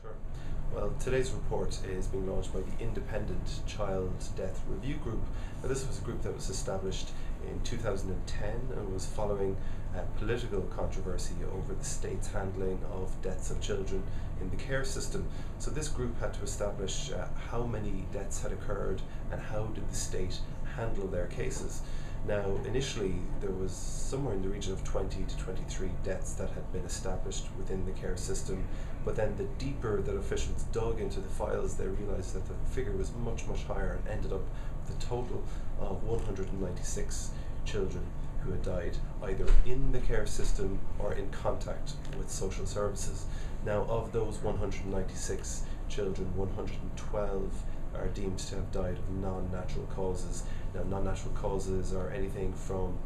Sure. Well, today's report is being launched by the Independent Child Death Review Group. Now, this was a group that was established in 2010 and was following political controversy over the state's handling of deaths of children in the care system. So this group had to establish how many deaths had occurred and how did the state handle their cases. Now, initially, there was somewhere in the region of 20 to 23 deaths that had been established within the care system, but then the deeper that officials dug into the files, they realised that the figure was much, much higher and ended up with a total of 196 children who had died either in the care system or in contact with social services. Now, of those 196 children, 112 are deemed to have died of non-natural causes. Now, non-natural causes are anything from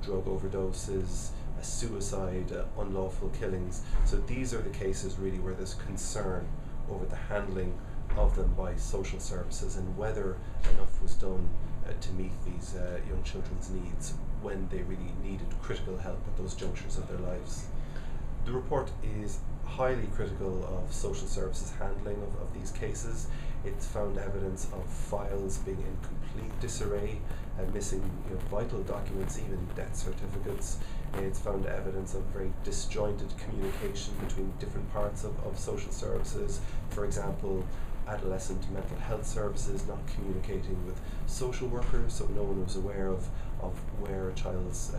drug overdoses, suicide, unlawful killings. So these are the cases really where there's concern over the handling of them by social services and whether enough was done to meet these young children's needs when they really needed critical help at those junctures of their lives. The report is highly critical of social services handling of these cases. It's found evidence of files being in complete disarray, missing vital documents, even death certificates. It's found evidence of very disjointed communication between different parts of social services. For example, adolescent mental health services not communicating with social workers, so no one was aware of where a child's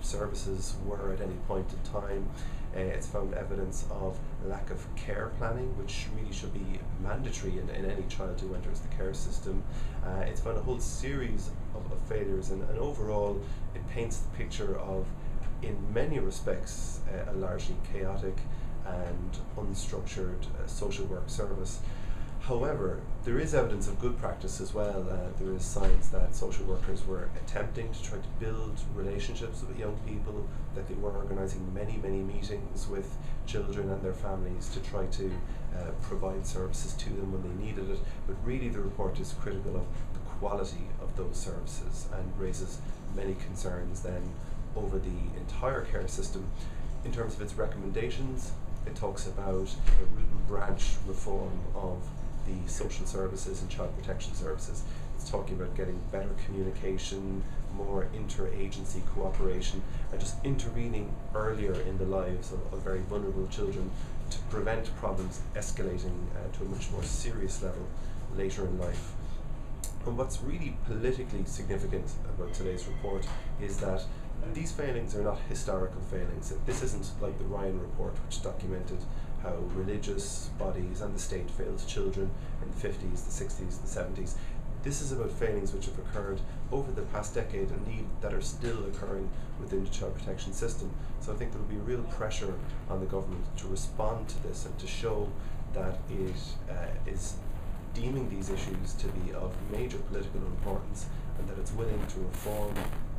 services were at any point in time. It's found evidence of lack of care planning, which really should be mandatory in any child who enters the care system. It's found a whole series of failures, and overall it paints the picture of, in many respects, a largely chaotic and unstructured social work service. However, there is evidence of good practice as well. There is signs that social workers were attempting to try to build relationships with young people, that they were organising many meetings with children and their families to try to provide services to them when they needed it. But really the report is critical of the quality of those services and raises many concerns then over the entire care system. In terms of its recommendations, it talks about a root and branch reform of the social services and child protection services. It's talking about getting better communication, more interagency cooperation, and just intervening earlier in the lives of very vulnerable children to prevent problems escalating to a much more serious level later in life. And what's really politically significant about today's report is that these failings are not historical failings. This isn't like the Ryan report, which documented how religious bodies and the state failed children in the 50s, the 60s, the 70s. This is about failings which have occurred over the past decade and indeed that are still occurring within the child protection system. So I think there will be real pressure on the government to respond to this and to show that it is deeming these issues to be of major political importance and that it's willing to reform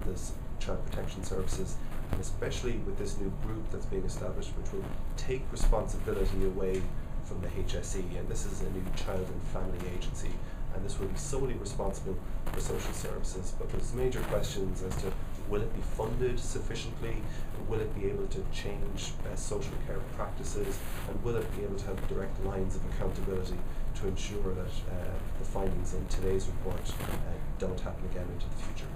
this child protection services, and especially with this new group that's being established, which will take responsibility away from the HSE, and this is a new child and family agency, and this will be solely responsible for social services. But there's major questions as to, will it be funded sufficiently, will it be able to change social care practices, and will it be able to have direct lines of accountability to ensure that the findings in today's report don't happen again into the future.